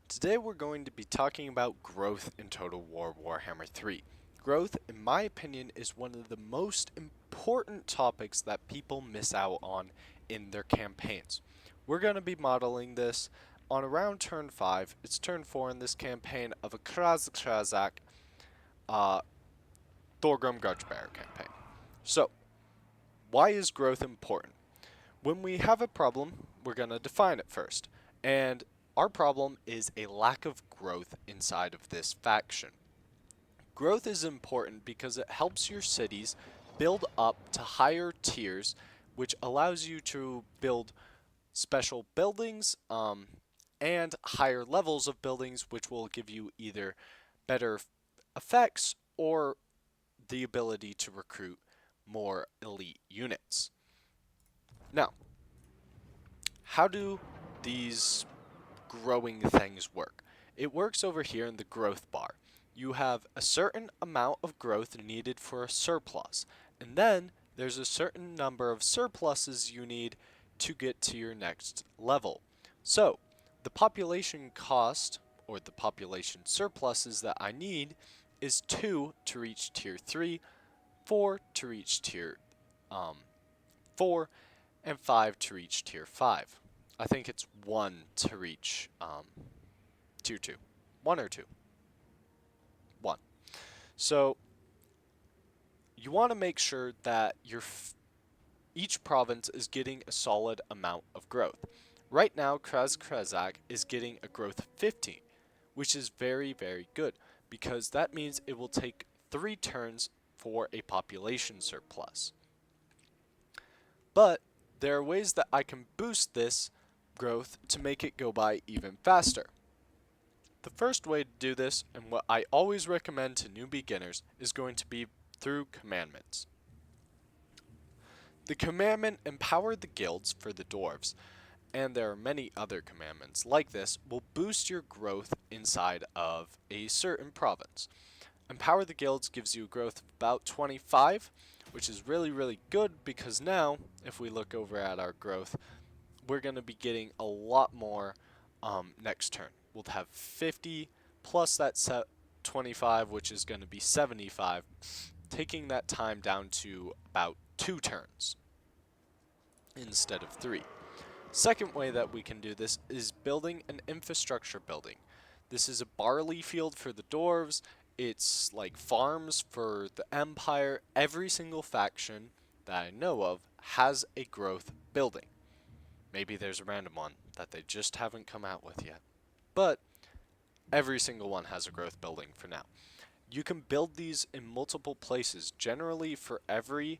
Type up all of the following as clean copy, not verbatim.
Today we're going to be talking about growth in Total War Warhammer 3. Growth, in my opinion, is one of the most important topics that people miss out on in their campaigns. We're going to be modeling this on around turn 5. It's turn 4 in this campaign of a Krazak Thorgrim Grudgebearer campaign. So, why is growth important? When we have a problem, we're going to define it first. And our problem is a lack of growth inside of this faction. Growth is important because it helps your cities build up to higher tiers, which allows you to build special buildings and higher levels of buildings, which will give you either better effects or the ability to recruit more elite units. Now, how do these growing things work? It works over here in the growth bar. You have a certain amount of growth needed for a surplus, and then there's a certain number of surpluses you need to get to your next level. So, the population cost, or the population surpluses that I need, is 2 to reach tier 3, 4 to reach tier 4, and 5 to reach tier 5. I think it's 1 to reach tier 2. 1 or 2? 1. So you want to make sure that each province is getting a solid amount of growth. Right now, Krazak is getting a growth of 15, which is very, very good, because that means it will take 3 turns for a population surplus. But there are ways that I can boost this growth to make it go by even faster. The first way to do this, and what I always recommend to new beginners, is going to be through commandments. The commandment Empower the Guilds for the dwarves, and there are many other commandments like this, will boost your growth inside of a certain province. Empower the Guilds gives you a growth of about 25, which is really, really good, because now, if we look over at our growth, we're going to be getting a lot more next turn. We'll have 50 plus that 25, which is going to be 75, taking that time down to about 2 turns instead of 3. Second way that we can do this is building an infrastructure building. This is a barley field for the dwarves. It's like farms for the Empire. Every single faction that I know of has a growth building. Maybe there's a random one that they just haven't come out with yet. But every single one has a growth building for now. You can build these in multiple places. Generally, for every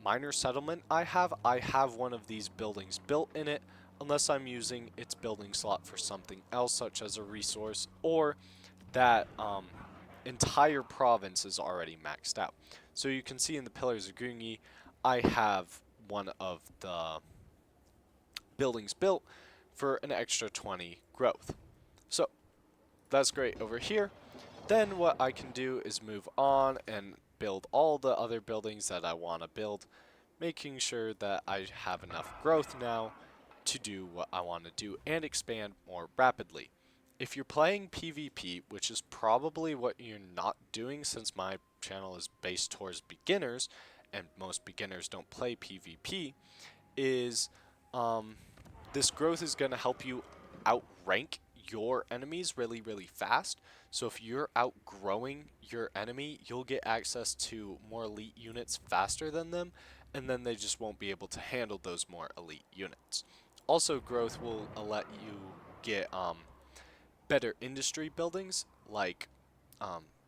minor settlement I have one of these buildings built in it, unless I'm using its building slot for something else, such as a resource, or that entire province is already maxed out. So you can see in the Pillars of Grunyi, I have one of the buildings built for an extra 20 growth. So that's great over here. Then what I can do is move on and build all the other buildings that I want to build, making sure that I have enough growth now to do what I want to do and expand more rapidly. If you're playing PvP, which is probably what you're not doing, since my channel is based towards beginners and most beginners don't play PvP, is this growth is going to help you outrank your enemies really, really fast. So if you're outgrowing your enemy, you'll get access to more elite units faster than them, and then they just won't be able to handle those more elite units. Also, growth will let you get better industry buildings, like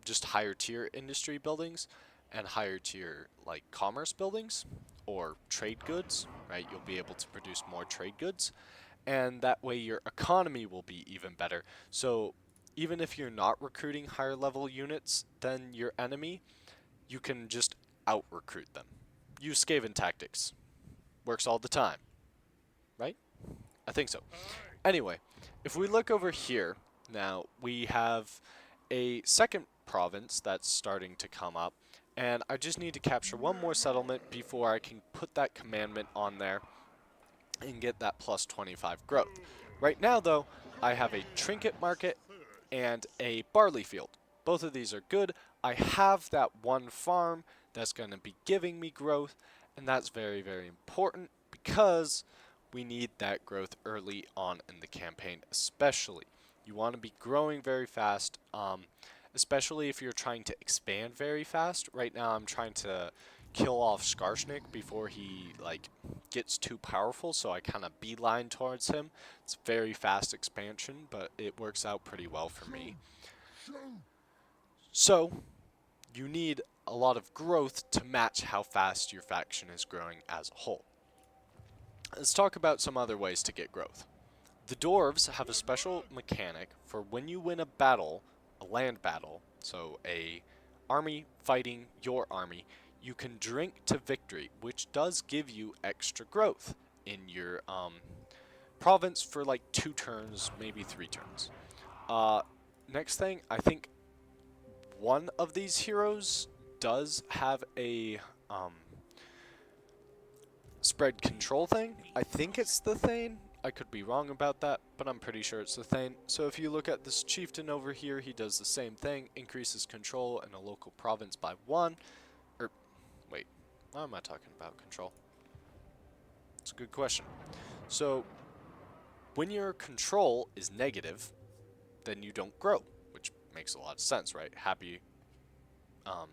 just higher tier industry buildings and higher tier like commerce buildings or trade goods, right? You'll be able to produce more trade goods, and that way your economy will be even better. So even if you're not recruiting higher level units than your enemy, you can just out recruit them. Use Skaven tactics. Works all the time, right? I think so. Anyway, if we look over here, now we have a second province that's starting to come up, and I just need to capture one more settlement before I can put that commandment on there and get that plus 25 growth. Right now though, I have a trinket market and a barley field. Both of these are good. I have that one farm that's going to be giving me growth, and that's very, very important because we need that growth early on in the campaign, especially. You want to be growing very fast, especially if you're trying to expand very fast. Right now I'm trying to kill off Skarshnik before he gets too powerful, so I kind of beeline towards him. It's very fast expansion, but it works out pretty well for me. So you need a lot of growth to match how fast your faction is growing as a whole. Let's talk about some other ways to get growth. The dwarves have a special mechanic for when you win a battle, a land battle, so a army fighting your army, you can drink to victory, which does give you extra growth in your province for like 2 turns, maybe 3 turns. Next thing, I think one of these heroes does have a spread control thing. I think it's the Thane. I could be wrong about that, but I'm pretty sure it's the Thane. So if you look at this chieftain over here, he does the same thing, increases control in a local province by 1. Or, wait, why am I talking about control? It's a good question. So, when your control is negative, then you don't grow, which makes a lot of sense, right? Happy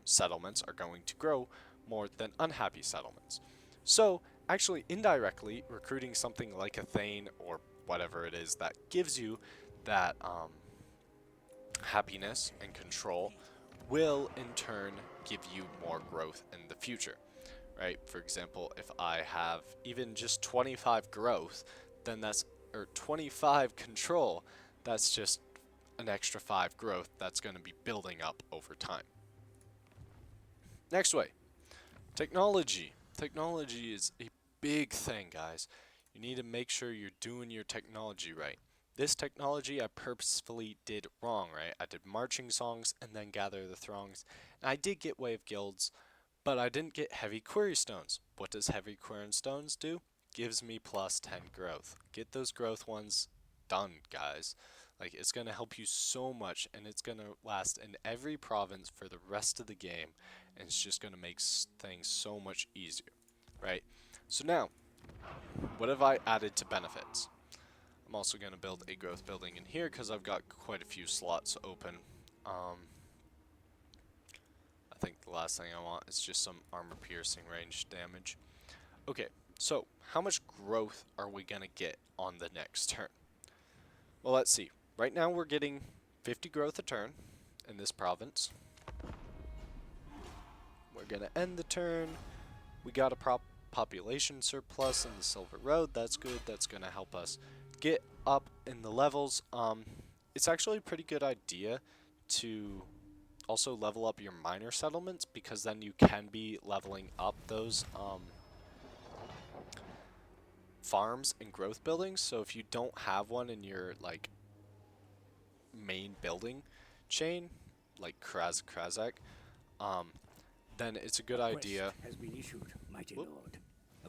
settlements are going to grow more than unhappy settlements. So, actually, indirectly, recruiting something like a Thane or whatever it is that gives you that happiness and control will, in turn, give you more growth in the future, right? For example, if I have even just 25 growth, then or 25 control, that's just an extra 5 growth that's going to be building up over time. Next way, technology. Technology is a big thing, guys. You need to make sure you're doing your technology right. This technology I purposefully did wrong, right? I did marching songs and then gather the throngs. And I did get wave guilds, but I didn't get heavy query stones. What does heavy query stones do? Gives me plus 10 growth. Get those growth ones done, guys. Like, it's going to help you so much, and it's going to last in every province for the rest of the game, and it's just going to make things so much easier, right? So now, what have I added to benefits? I'm also going to build a growth building in here because I've got quite a few slots open. I think the last thing I want is just some armor piercing range damage. Okay, so how much growth are we going to get on the next turn? Well, let's see. Right now we're getting 50 growth a turn in this province. We're going to end the turn. We got a population surplus in the Silver Road. That's good. That's going to help us get up in the levels. It's actually a pretty good idea to also level up your minor settlements, because then you can be leveling up those farms and growth buildings. So if you don't have one in your main building chain, like Krazak, then it's a good idea. Has been issued, mighty Lord.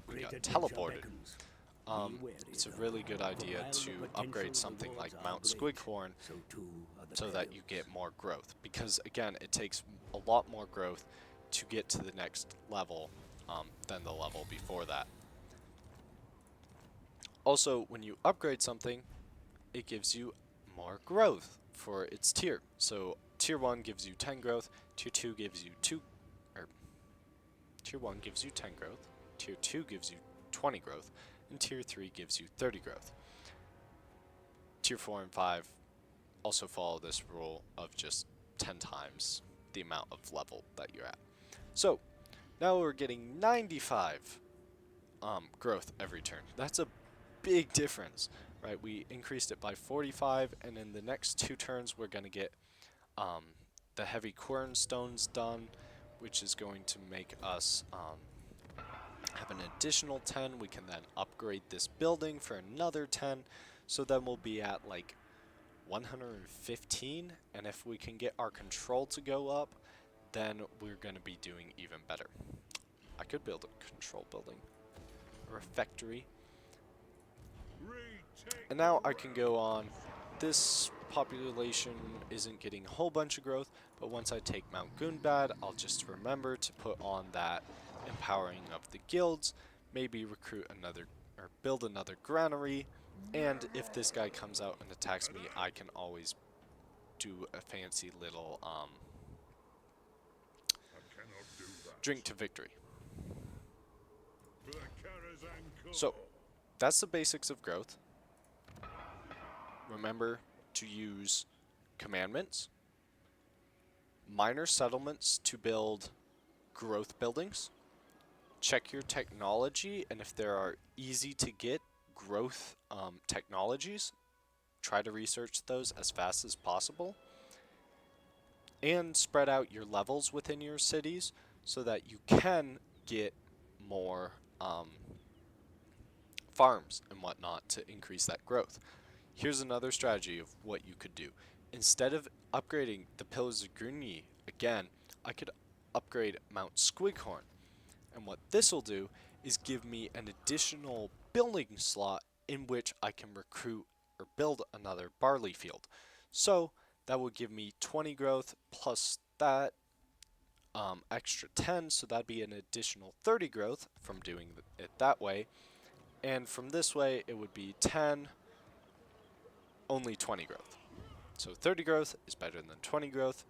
We got teleported. It's a really good idea to upgrade something like Mount Squighorn so that you get more growth, because again, it takes a lot more growth to get to the next level than the level before that. Also, when you upgrade something, it gives you more growth for its tier. So tier 1 gives you 10 growth, tier 2 gives you tier 1 gives you 10 growth, tier 2 gives you 20 growth, and tier 3 gives you 30 growth. Tier 4 and 5 also follow this rule of just 10 times the amount of level that you're at. So now we're getting 95 growth every turn. That's a big difference, right? We increased it by 45, and in the next 2 turns we're going to get the heavy quern stones done, which is going to make us have an additional 10. We can then upgrade this building for another 10, so then we'll be at like 115, and if we can get our control to go up, then we're going to be doing even better. I could build a control building or a factory. And now I can go on this population isn't getting a whole bunch of growth, but once I take Mount Goonbad, I'll just remember to put on that empowering of the guilds, maybe recruit another or build another granary, and if this guy comes out and attacks me, I can always do a fancy little drink to victory. So that's the basics of growth. Remember to use commandments, minor settlements to build growth buildings. Check your technology, and if there are easy to get growth technologies, try to research those as fast as possible. And spread out your levels within your cities so that you can get more farms and whatnot to increase that growth. Here's another strategy of what you could do. Instead of upgrading the Pillars of Grunyi again, I could upgrade Mount Squighorn. And what this will do is give me an additional building slot in which I can recruit or build another barley field. So that will give me 20 growth plus that extra 10, so that'd be an additional 30 growth from doing it that way. And from this way, it would be 10, only 20 growth. So 30 growth is better than 20 growth.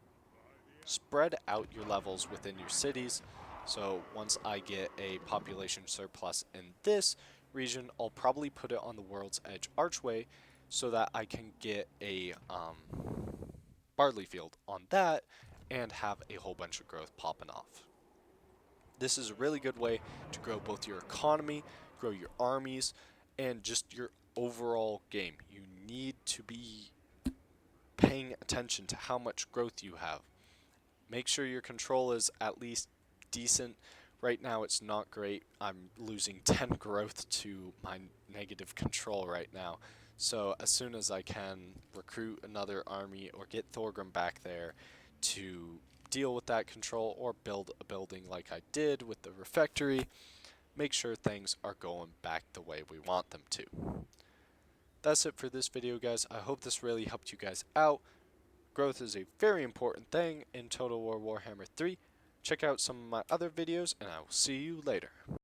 Spread out your levels within your cities. So once I get a population surplus in this region, I'll probably put it on the World's Edge Archway so that I can get a barley field on that and have a whole bunch of growth popping off. This is a really good way to grow both your economy, grow your armies, and just your overall game. You need to be paying attention to how much growth you have. Make sure your control is at least decent. Right now it's not great. I'm losing 10 growth to my negative control right now. So as soon as I can recruit another army or get Thorgrim back there to deal with that control or build a building like I did with the refectory, make sure things are going back the way we want them to. That's it for this video, guys. I hope this really helped you guys out. Growth is a very important thing in Total War Warhammer 3. Check out some of my other videos, and I will see you later.